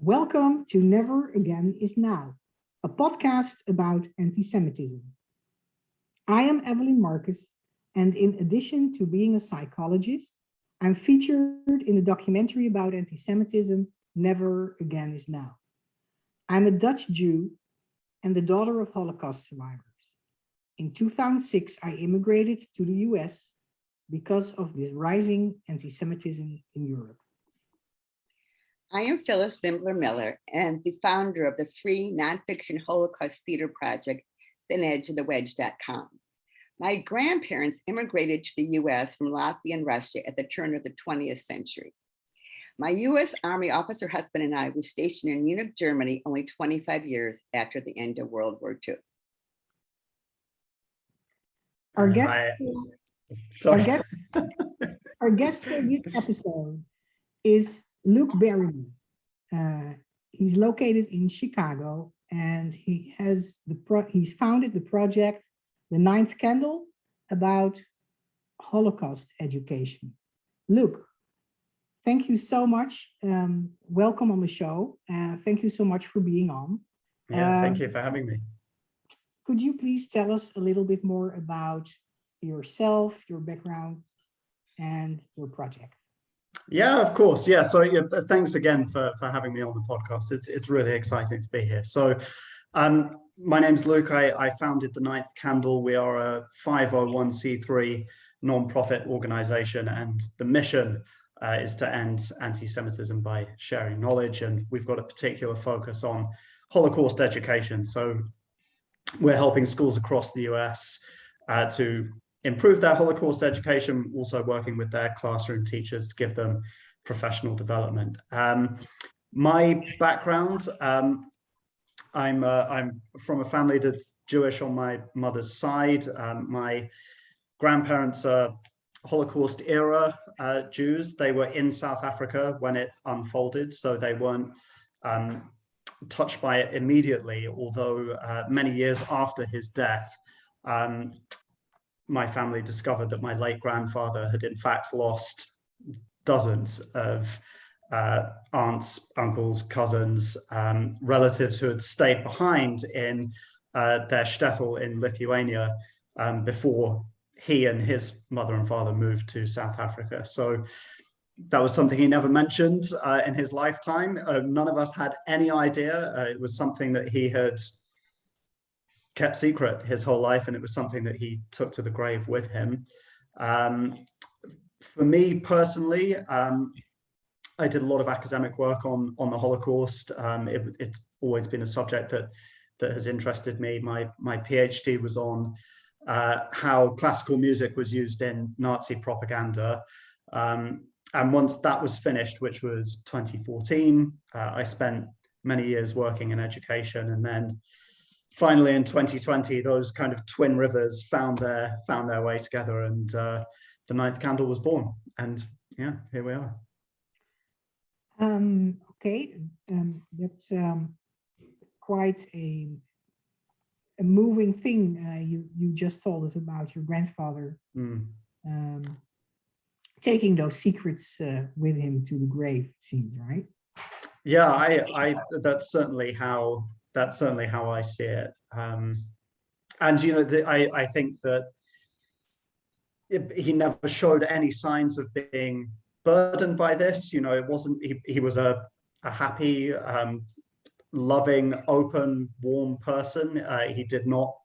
Welcome to Never Again is Now, a podcast about anti-Semitism. I am Evelyn Marcus, and in addition to being a psychologist, I'm featured in a documentary about anti-Semitism, Never Again is Now. I'm a Dutch Jew and the daughter of Holocaust survivors. In 2006, I immigrated to the US because of this rising anti-Semitism in Europe. I am Phyllis Zimbler-Miller and the founder of the free nonfiction Holocaust theater project, ThinEdgeOfTheWedge.com. My grandparents immigrated to the US from Latvia and Russia at the turn of the 20th century. My US Army officer husband and I were stationed in Munich, Germany, only 25 years after the end of World War II. Our guest for this episode is Luke Berryman. He's located in Chicago, and he's founded the project, The Ninth Candle, about Holocaust education. Luke, thank you so much. Welcome on the show. Thank you so much for being on. Thank you for having me. Could you please tell us a little bit more about yourself, your background, and your project? Yeah, of course. Yeah. So thanks again for having me on the podcast. It's really exciting to be here. So my name's Luke. I founded The Ninth Candle. We are a 501c3 nonprofit organization, and the mission is to end anti-Semitism by sharing knowledge. And we've got a particular focus on Holocaust education. So we're helping schools across the US to improve their Holocaust education, also working with their classroom teachers to give them professional development. My background, I'm from a family that's Jewish on my mother's side. My grandparents are Holocaust era Jews. They were in South Africa when it unfolded, so they weren't touched by it immediately, although many years after his death, my family discovered that my late grandfather had in fact lost dozens of aunts, uncles, cousins, relatives who had stayed behind in their shtetl in Lithuania before he and his mother and father moved to South Africa. So that was something he never mentioned in his lifetime. None of us had any idea. It was something that he had kept secret his whole life, and it was something that he took to the grave with him. For me personally, I did a lot of academic work on the Holocaust. It's always been a subject that has interested me. My PhD was on how classical music was used in Nazi propaganda. And once that was finished, which was 2014, I spent many years working in education, and then finally in 2020, those kind of twin rivers found their way together, and the Ninth Candle was born. And yeah, here we are. Okay, that's quite a moving thing. You just told us about your grandfather taking those secrets with him to the grave, it seems, right? Yeah, I that's certainly how I see it. And you know, I think that he never showed any signs of being burdened by this. You know, it wasn't. He was a happy, loving, open, warm person. He did not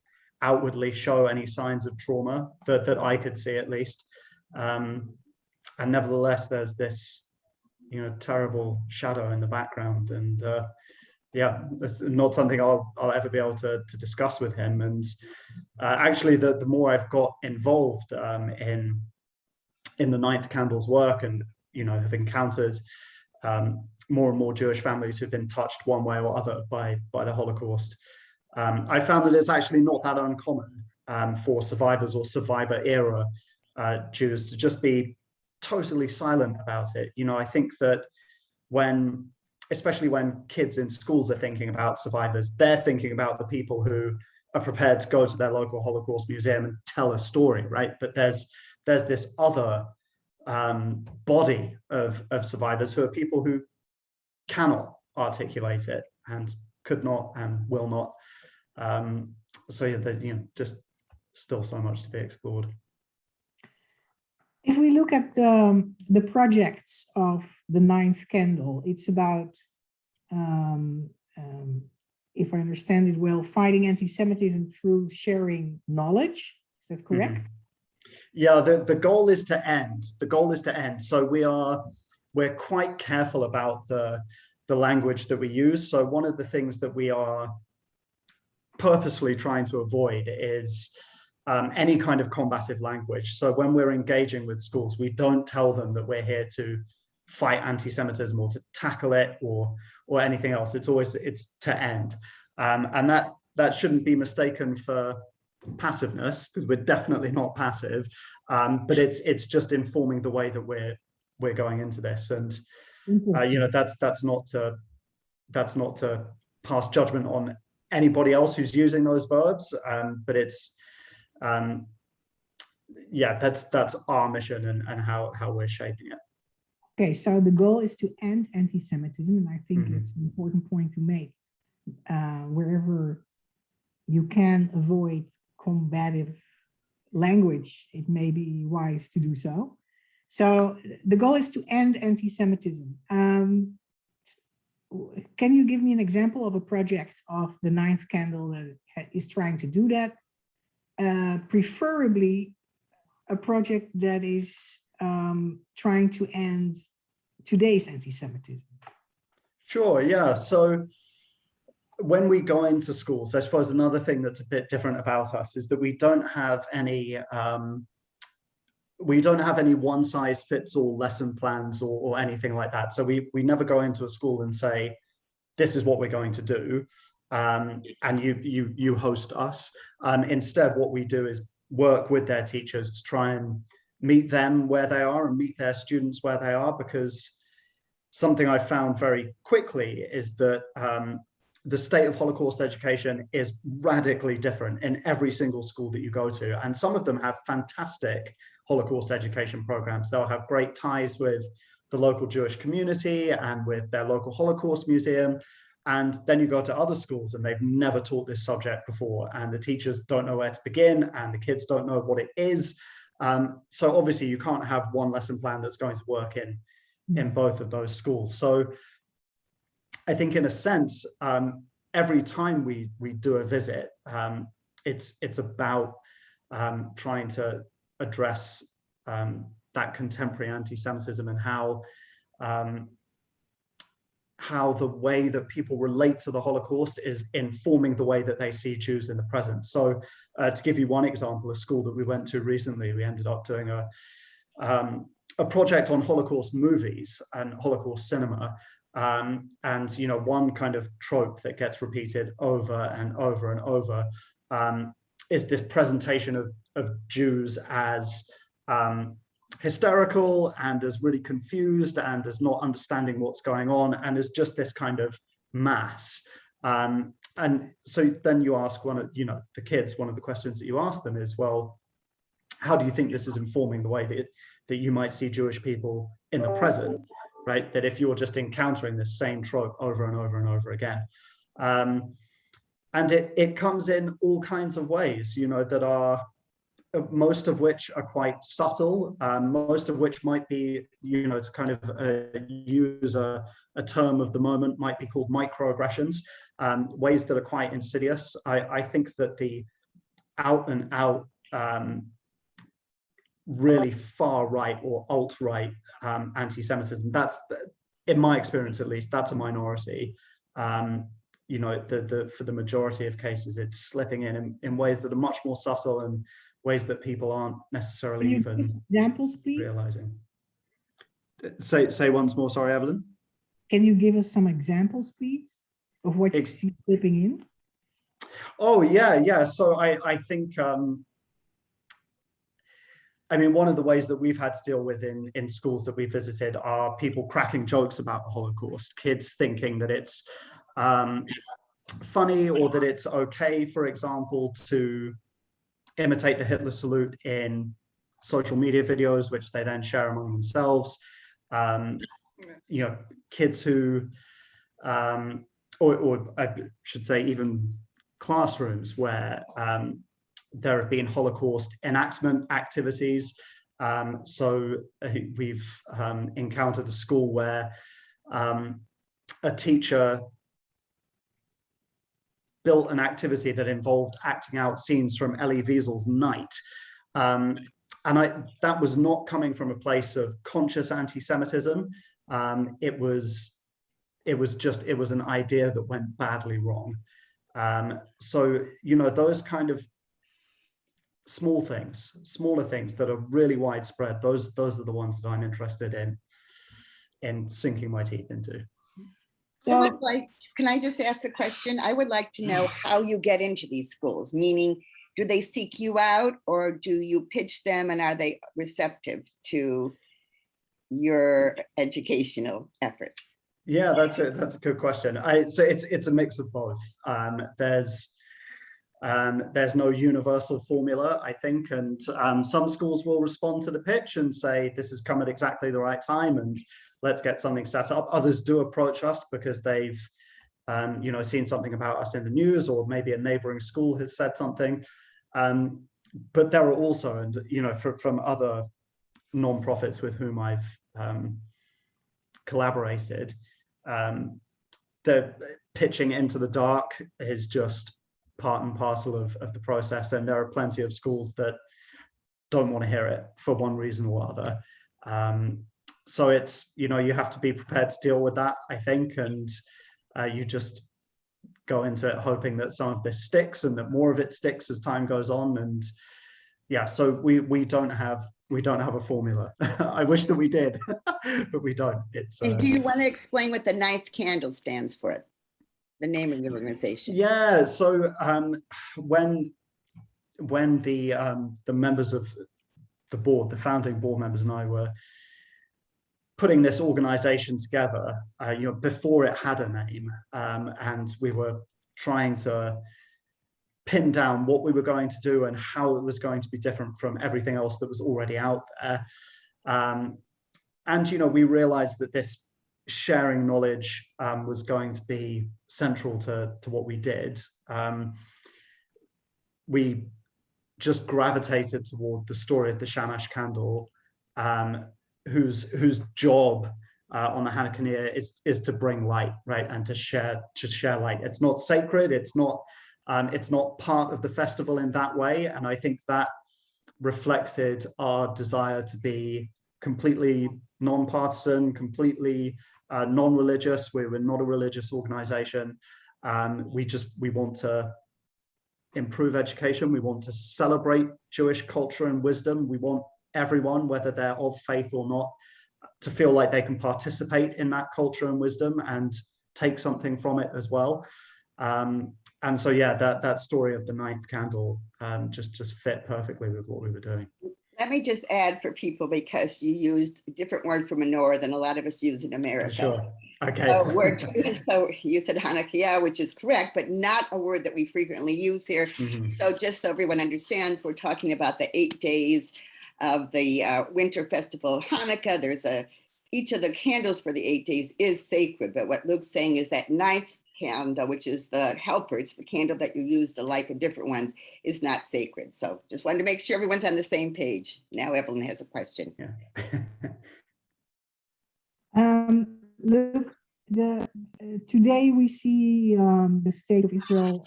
outwardly show any signs of trauma that I could see, at least. And nevertheless, there's this, you know, terrible shadow in the background, and yeah, it's not something I'll ever be able to discuss with him. And actually, the more I've got involved in the Ninth Candle's work, and you know, have encountered more and more Jewish families who've been touched one way or other by the Holocaust, I found that it's actually not that uncommon for survivors or survivor era Jews to just be totally silent about it. You know, I think that especially when kids in schools are thinking about survivors, they're thinking about the people who are prepared to go to their local Holocaust museum and tell a story, right? But there's this other body of survivors who are people who cannot articulate it and could not and will not. So yeah, just still so much to be explored. If we look at the projects of the Ninth Candle, it's about, if I understand it well, fighting anti-Semitism through sharing knowledge. Is that correct? Mm-hmm. Yeah, the goal is to end. The goal is to end. So we're quite careful about the language that we use. So one of the things that we are purposefully trying to avoid is any kind of combative language. So when we're engaging with schools, we don't tell them that we're here to fight anti-Semitism or to tackle it or anything else. It's to end, and that shouldn't be mistaken for passiveness, because we're definitely not passive. But it's just informing the way that we're going into this, and that's not to pass judgment on anybody else who's using those verbs, but it's that's our mission and how we're shaping it. Okay, so the goal is to end anti-Semitism, and I think it's an important point to make. Wherever you can avoid combative language, it may be wise to do so. So the goal is to end anti-Semitism. Can you give me an example of a project of the Ninth Candle that is trying to do that? Preferably a project that is trying to end today's anti-Semitism. Sure, yeah. So when we go into schools, I suppose another thing that's a bit different about us is that we don't have any one-size-fits-all lesson plans or anything like that. So we never go into a school and say, this is what we're going to do, and you host us. Instead, what we do is work with their teachers to try and meet them where they are and meet their students where they are, because something I found very quickly is that the state of Holocaust education is radically different in every single school that you go to. And some of them have fantastic Holocaust education programs. They'll have great ties with the local Jewish community and with their local Holocaust museum. And then you go to other schools and they've never taught this subject before, and the teachers don't know where to begin and the kids don't know what it is. So obviously you can't have one lesson plan that's going to work in both of those schools. So I think in a sense, every time we do a visit, it's about trying to address that contemporary anti-Semitism and how the way that people relate to the Holocaust is informing the way that they see Jews in the present. So to give you one example, a school that we went to recently, we ended up doing a project on Holocaust movies and Holocaust cinema. And one kind of trope that gets repeated over and over and over is this presentation of Jews as hysterical and as really confused and as not understanding what's going on and as just this kind of mass. And so then you ask the kids, one of the questions that you ask them is, well, how do you think this is informing the way that you might see Jewish people in the present, right? That if you're just encountering this same trope over and over and over again. And it comes in all kinds of ways, that are, most of which are quite subtle, most of which might be, to kind of use a term of the moment, might be called microaggressions, ways that are quite insidious. I think that the out and out really far right or alt-right anti-Semitism, that's, in my experience at least, that's a minority. For the majority of cases, it's slipping in ways that are much more subtle and ways that people aren't necessarily even examples, please? Realizing. Say once more, sorry, Evelyn. Can you give us some examples, please, of what you see slipping in? Oh, yeah. So I think, one of the ways that we've had to deal with in schools that we visited are people cracking jokes about the Holocaust, kids thinking that it's funny or that it's okay, for example, to imitate the Hitler salute in social media videos, which they then share among themselves. Kids who or I should say even classrooms where there have been Holocaust enactment activities. So we've encountered a school where a teacher built an activity that involved acting out scenes from Elie Wiesel's Night. And that was not coming from a place of conscious anti-Semitism. It was an idea that went badly wrong. So, you know, those kind of smaller things that are really widespread, those are the ones that I'm interested in sinking my teeth into. So, can I just ask a question? I would like to know how you get into these schools, meaning do they seek you out or do you pitch them, and are they receptive to your educational efforts? Yeah, that's a good question. So it's a mix of both. There's no universal formula, I think, and some schools will respond to the pitch and say this has come at exactly the right time and let's get something set up. Others do approach us because they've you know, seen something about us in the news, or maybe a neighboring school has said something. But there are also, and you know, from other nonprofits with whom I've collaborated, the pitching into the dark is just part and parcel of the process, and there are plenty of schools that don't want to hear it for one reason or other. So it's, you know, you have to be prepared to deal with that, I think, and you just go into it hoping that some of this sticks and that more of it sticks as time goes on. And yeah, so we don't have a formula. I wish that we did, but we don't. And do you want to explain what the ninth candle stands for? The name of the organization? Yeah. So when the members of the board, the founding board members, and I were putting this organization together, you know, before it had a name, and we were trying to pin down what we were going to do and how it was going to be different from everything else that was already out there. And, you know, we realized that this sharing knowledge was going to be central to what we did. We just gravitated toward the story of the Shamash candle, whose job on the Hanukkah Ner is to bring light, right, and to share light. It's not sacred. It's not part of the festival in that way, and I think that reflected our desire to be completely non-partisan, completely non-religious. We were not a religious organization. We want to improve education. We want to celebrate Jewish culture and wisdom. We want everyone, whether they're of faith or not, to feel like they can participate in that culture and wisdom and take something from it as well. And so, yeah, that story of the ninth candle just fit perfectly with what we were doing. Let me just add for people, because you used a different word for menorah than a lot of us use in America. Sure. Okay. So you said Hanukkah, which is correct, but not a word that we frequently use here. Mm-hmm. So just so everyone understands, we're talking about the 8 days of the winter festival of Hanukkah. Each of the candles for the 8 days is sacred, but what Luke's saying is that ninth candle, which is the helper, it's the candle that you use to light the different ones, is not sacred. So just wanted to make sure everyone's on the same page. Now Evelyn has a question. Yeah. Look, today we see the state of Israel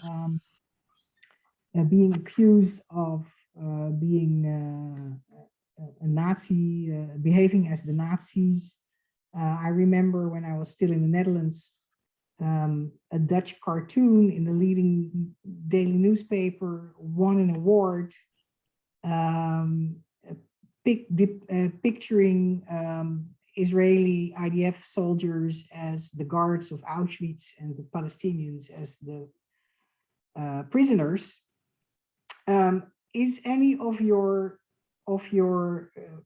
being accused of being a Nazi, behaving as the Nazis. I remember when I was still in the Netherlands, a Dutch cartoon in the leading daily newspaper won an award, picturing Israeli IDF soldiers as the guards of Auschwitz and the Palestinians as the prisoners. Is any of your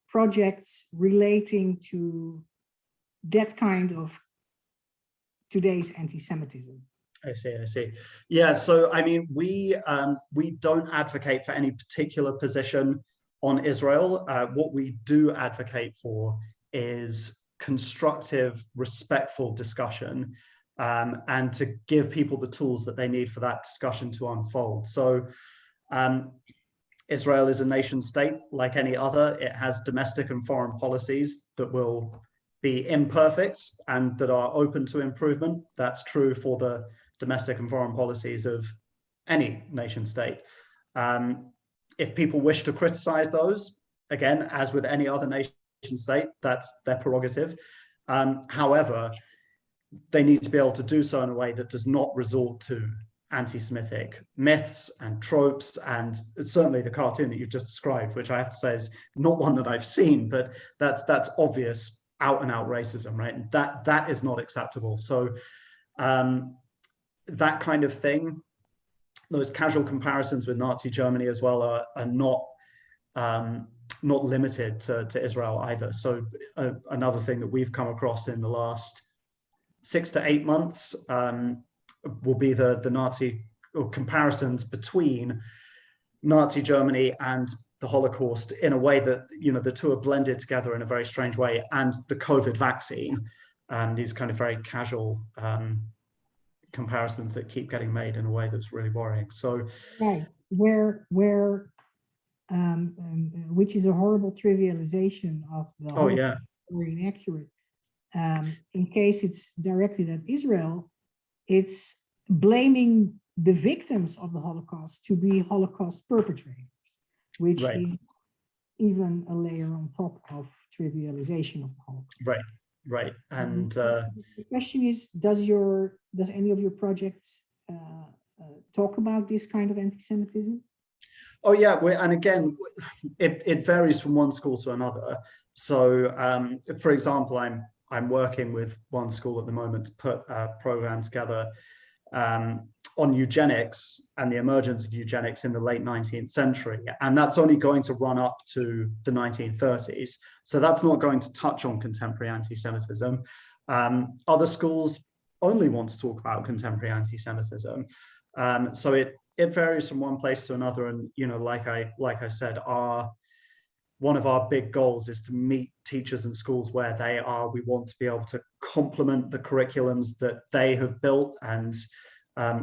projects relating to that kind of today's anti-Semitism? I see. Yeah, so I mean, we don't advocate for any particular position on Israel. What we do advocate for is constructive, respectful discussion and to give people the tools that they need for that discussion to unfold. So Israel is a nation state like any other. It has domestic and foreign policies that will be imperfect and that are open to improvement. That's true for the domestic and foreign policies of any nation state. If people wish to criticize those, again, as with any other nation state, that's their prerogative. However, they need to be able to do so in a way that does not resort to anti-Semitic myths and tropes, and certainly the cartoon that you've just described, which I have to say is not one that I've seen, but that's obvious out and out racism, right? And that is not acceptable. So that kind of thing, those casual comparisons with Nazi Germany as well are not limited to Israel either. So another thing that we've come across in the last 6 to 8 months will be the Nazi or comparisons between Nazi Germany and the Holocaust in a way that, you know, the two are blended together in a very strange way, and the COVID vaccine, these kind of very casual comparisons that keep getting made in a way that's really worrying. So, right, which is a horrible trivialization of the Holocaust, yeah, very inaccurate. In case it's directed at Israel, it's blaming the victims of the Holocaust to be Holocaust perpetrators, which right, is even a layer on top of trivialization of the Holocaust. right. And The question is, does any of your projects talk about this kind of anti-Semitism? oh yeah, and again, it varies from one school to another. So, for example, I'm working with one school at the moment to put a program together on eugenics and the emergence of eugenics in the late 19th century. And that's only going to run up to the 1930s. So that's not going to touch on contemporary anti-Semitism. Other schools only want to talk about contemporary anti-Semitism. So it varies from one place to another. And, you know, like I said, one of our big goals is to meet teachers and schools where they are. We want to be able to complement the curriculums that they have built and,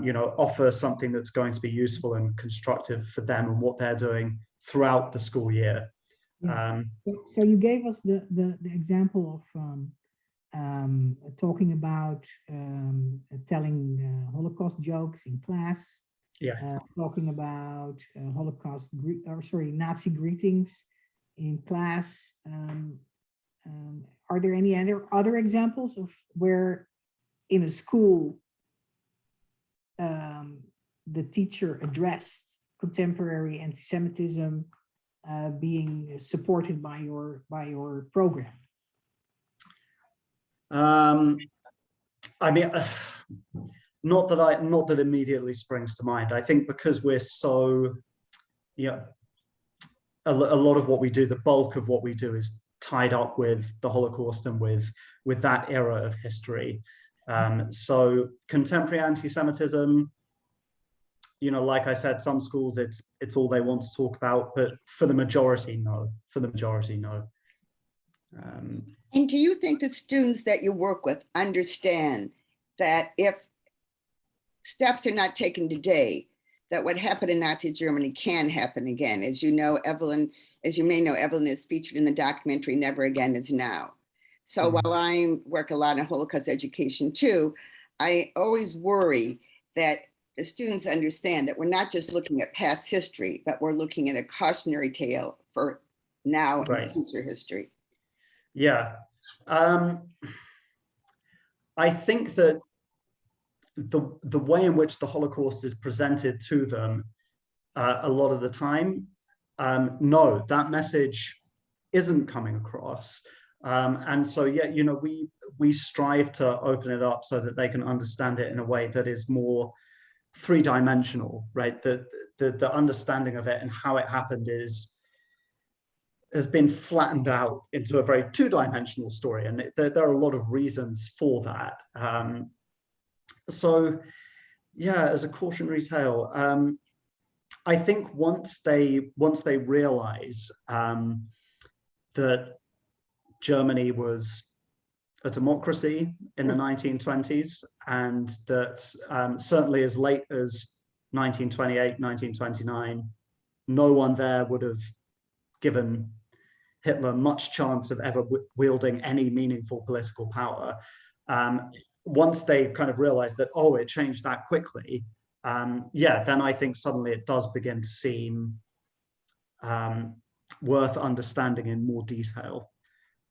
you know, offer something that's going to be useful and constructive for them and what they're doing throughout the school year. Yeah. So you gave us the example of talking about telling Holocaust jokes in class. Yeah. Talking about Nazi greetings in class. Are there any other examples of where in a school the teacher addressed contemporary anti-Semitism being supported by your program? I mean, not that immediately springs to mind. I think because we're so, yeah, a lot of what we do, the bulk of what we do is tied up with the Holocaust and with that era of history. So contemporary anti-Semitism, you know, like I said, some schools it's all they want to talk about, but for the majority, no. And do you think the students that you work with understand that if steps are not taken today, that what happened in Nazi Germany can happen again? As you know, Evelyn, as you may know, Evelyn is featured in the documentary Never Again Is Now. So while I work a lot in Holocaust education too, I always worry that the students understand that we're not just looking at past history, but we're looking at a cautionary tale for now and future history. Yeah. I think that the way in which the Holocaust is presented to them a lot of the time, no, that message isn't coming across. And so, yeah, you know, we strive to open it up so that they can understand it in a way that is more three-dimensional, right? The understanding of it and how it happened has been flattened out into a very two-dimensional story, and there are a lot of reasons for that. So, yeah, as a cautionary tale, I think once they realize that Germany was a democracy in the 1920s, and that certainly as late as 1928, 1929, no one there would have given Hitler much chance of ever wielding any meaningful political power. Once they kind of realized that, oh, it changed that quickly, yeah, then I think suddenly it does begin to seem worth understanding in more detail.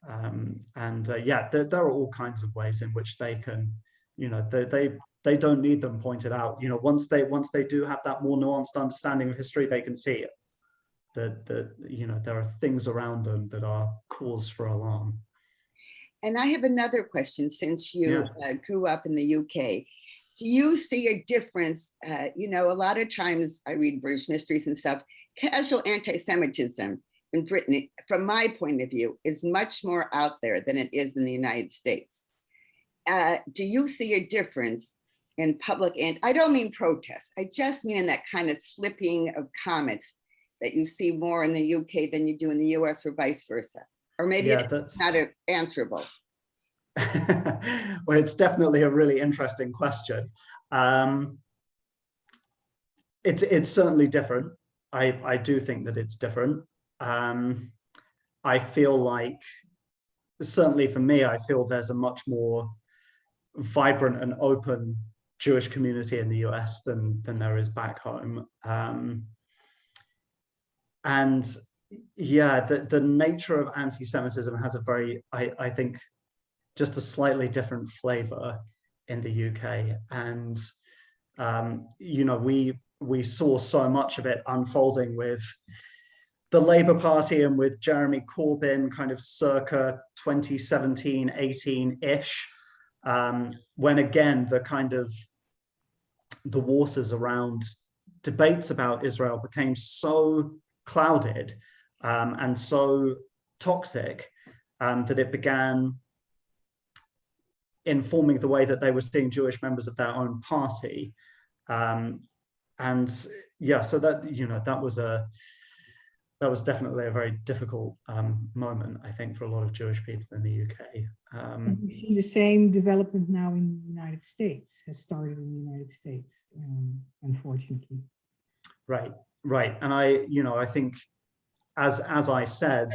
Yeah, there are all kinds of ways in which they can, you know, they don't need them pointed out. You know, once they do have that more nuanced understanding of history, they can see it. That you know, there are things around them that are cause for alarm. And I have another question, since you grew up in the UK. Do you see a difference? You know, a lot of times I read British mysteries and stuff, casual anti-Semitism in Britain, from my point of view, is much more out there than it is in the United States. Do you see a difference in public, and I don't mean protests, I just mean in that kind of slipping of comments that you see more in the UK than you do in the US, or vice versa? Or maybe it's not answerable. Well, it's definitely a really interesting question. It's certainly different. I do think that it's different. I feel like, certainly for me, I feel there's a much more vibrant and open Jewish community in the US than there is back home. And yeah, the nature of anti-Semitism has a very, I think, just a slightly different flavor in the UK. And, you know, we saw so much of it unfolding with the Labour Party and with Jeremy Corbyn kind of circa 2017, 18-ish, when again, the waters around debates about Israel became so clouded and so toxic that it began informing the way that they were seeing Jewish members of their own party. And yeah, so that, you know, that was definitely a very difficult moment, I think, for a lot of Jewish people in the UK. We see the same development now in the United States, has started in the United States, unfortunately. Right. And I think, as I said,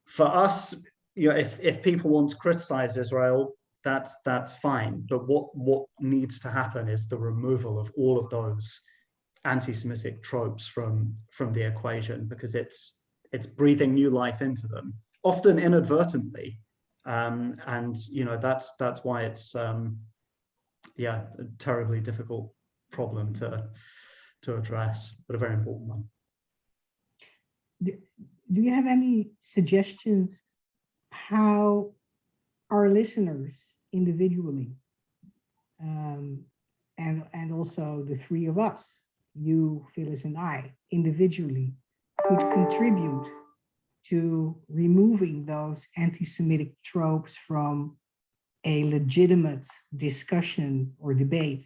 for us, you know, if people want to criticize Israel, that's fine. But what needs to happen is the removal of all of those anti-Semitic tropes from the equation, because it's breathing new life into them, often inadvertently, and you know, that's why it's yeah, a terribly difficult problem to address, but a very important one. Do you have any suggestions how our listeners individually, and also the three of us, you, Phyllis, and I, individually, could contribute to removing those anti-Semitic tropes from a legitimate discussion or debate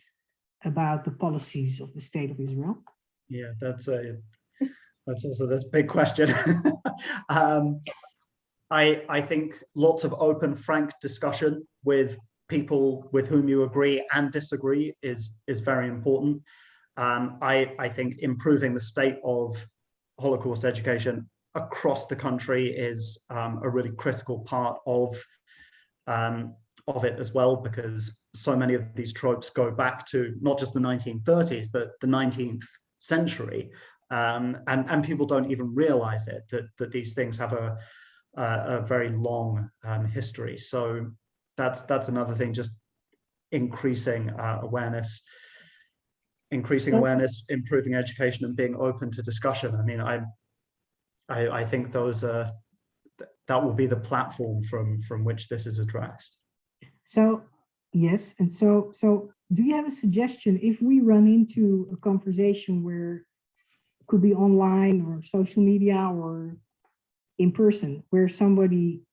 about the policies of the State of Israel? Yeah, that's a big question. I think lots of open, frank discussion with people with whom you agree and disagree is very important. I think improving the state of Holocaust education across the country is a really critical part of it as well, because so many of these tropes go back to not just the 1930s, but the 19th century. And people don't even realize it, that these things have a very long history. So that's another thing, just increasing awareness, improving education, and being open to discussion. I mean, I think that will be the platform from which this is addressed. So yes, and so do you have a suggestion if we run into a conversation where it could be online or social media or in person, where somebody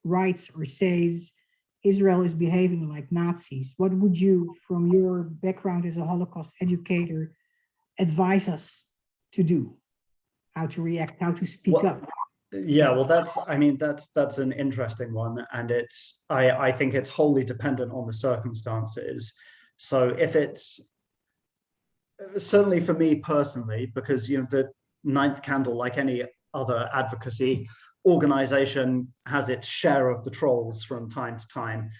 writes or says Israel is behaving like Nazis? What would you, from your background as a Holocaust educator, advise us to do? How to react, how to speak up? Yeah, well, that's an interesting one, and I think it's wholly dependent on the circumstances. So if it's certainly for me personally, because the Ninth Candle, like any other advocacy organization, has its share of the trolls from time to time.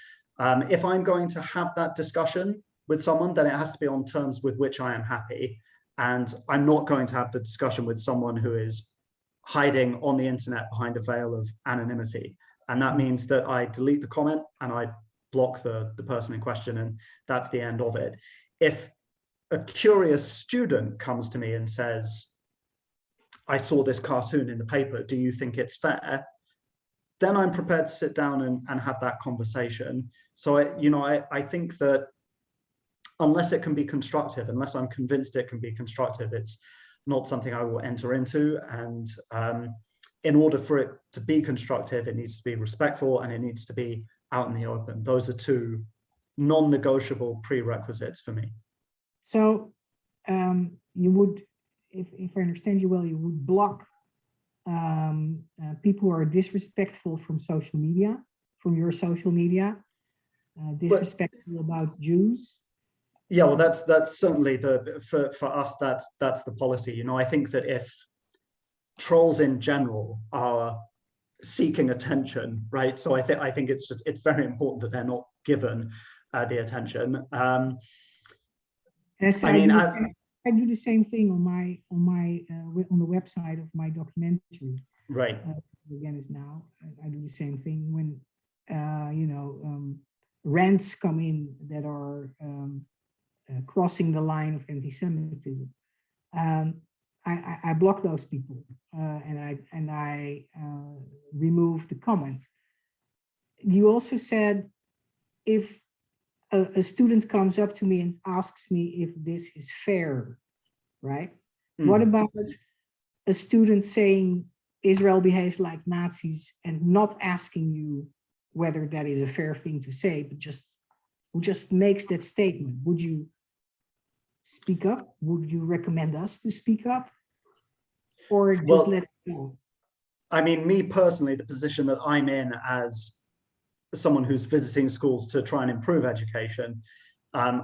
If I'm going to have that discussion with someone, then it has to be on terms with which I am happy. And I'm not going to have the discussion with someone who is hiding on the internet behind a veil of anonymity. And that means that I delete the comment and I block the person in question, and that's the end of it. If a curious student comes to me and says, I saw this cartoon in the paper, do you think it's fair? Then I'm prepared to sit down and have that conversation. So I think that unless it can be constructive, unless I'm convinced it can be constructive, it's not something I will enter into. And in order for it to be constructive, it needs to be respectful and it needs to be out in the open. Those are two non-negotiable prerequisites for me. So you would, if I understand you well, you would block people who are disrespectful from social media, from your social media, disrespectful about Jews. Yeah, well, that's certainly for us, that's the policy. I think that if trolls in general are seeking attention, right? So I think it's very important that they're not given the attention. I do the same thing on the website of my documentary. Right. Again, is now I do the same thing when rants come in that are crossing the line of anti-Semitism. I block those people and I remove the comment. You also said if a student comes up to me and asks me if this is fair, right? What about a student saying Israel behaves like Nazis and not asking you whether that is a fair thing to say, but who just makes that statement? Would you speak up? Would you recommend us to speak up? Or just let it go? I mean, me personally, the position that I'm in as someone who's visiting schools to try and improve education, I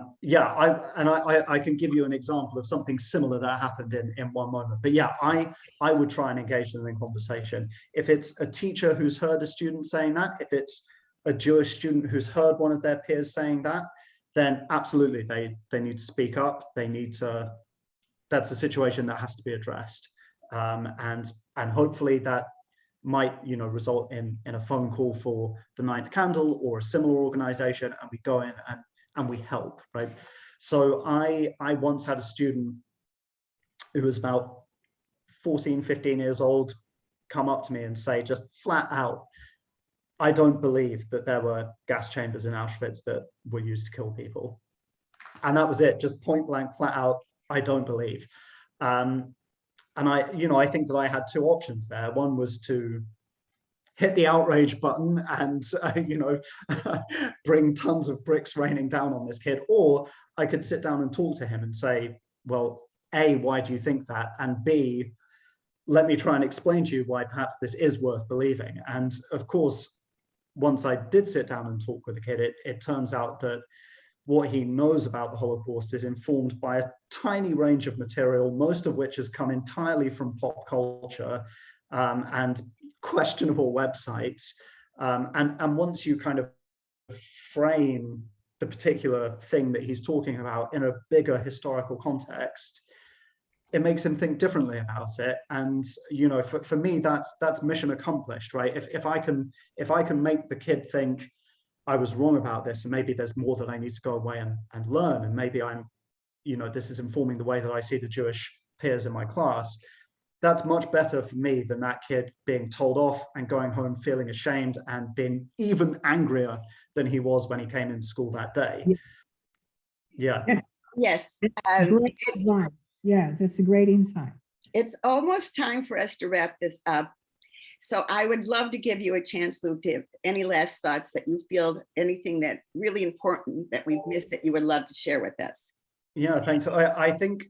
can give you an example of something similar that happened in one moment. But yeah, I would try and engage them in conversation. If it's a teacher who's heard a student saying that, if it's a Jewish student who's heard one of their peers saying that, then absolutely they need to speak up. That's a situation that has to be addressed. And hopefully that might result in a phone call for the Ninth Candle or a similar organization, and we go in and we help, right? So I once had a student who was about 14, 15 years old come up to me and say just flat out, I don't believe that there were gas chambers in Auschwitz that were used to kill people. And that was it, just point blank, flat out, I don't believe. And I think that I had two options there. One was to hit the outrage button and, bring tons of bricks raining down on this kid, or I could sit down and talk to him and say, well, A, why do you think that? And B, let me try and explain to you why perhaps this is worth believing. And of course, once I did sit down and talk with the kid, it turns out that what he knows about the Holocaust is informed by a tiny range of material, most of which has come entirely from pop culture and questionable websites. And once you kind of frame the particular thing that he's talking about in a bigger historical context, it makes him think differently about it. And for me, that's mission accomplished, right? If I can make the kid think I was wrong about this, and maybe there's more that I need to go away and learn, and maybe this is informing the way that I see the Jewish peers in my class, that's much better for me than that kid being told off and going home feeling ashamed and being even angrier than he was when he came in school that day. Yeah. Yes. Great advice. Yeah, that's a great insight. It's almost time for us to wrap this up. So I would love to give you a chance, Luke, to have any last thoughts that you feel, anything that really important that we've missed that you would love to share with us. Yeah, thanks. I think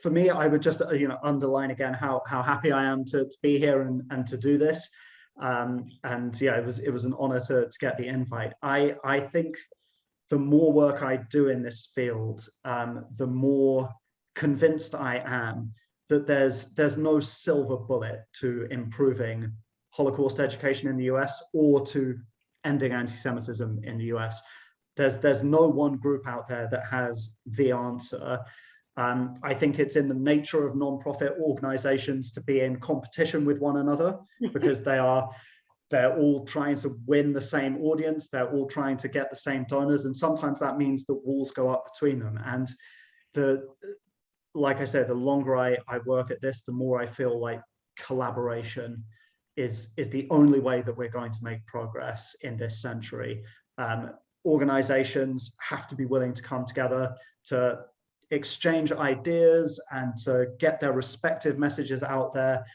for me, I would just underline again how happy I am to be here and to do this. And yeah, it was an honor to get the invite. I think the more work I do in this field, the more convinced I am that there's no silver bullet to improving Holocaust education in the US or to ending anti-Semitism in the US. There's no one group out there that has the answer. I think it's in the nature of nonprofit organizations to be in competition with one another because they're all trying to win the same audience. They're all trying to get the same donors. And sometimes that means that walls go up between them. And like I said, the longer I work at this, the more I feel like collaboration is the only way that we're going to make progress in this century. Organizations have to be willing to come together to exchange ideas and to get their respective messages out there,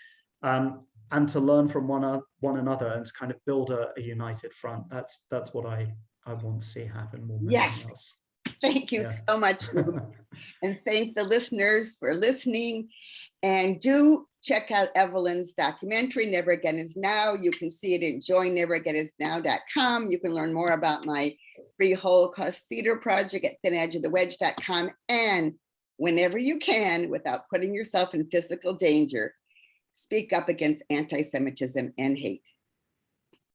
and to learn from one another and to kind of build a united front. That's what I want to see happen more than anything else. Thank you so much, Lou. And thank the listeners for listening. And do check out Evelyn's documentary, Never Again Is Now. You can see it at joinneveragainisnow.com. You can learn more about my free Holocaust theater project at thinedgeofthewedge.com. And whenever you can, without putting yourself in physical danger, speak up against anti-Semitism and hate.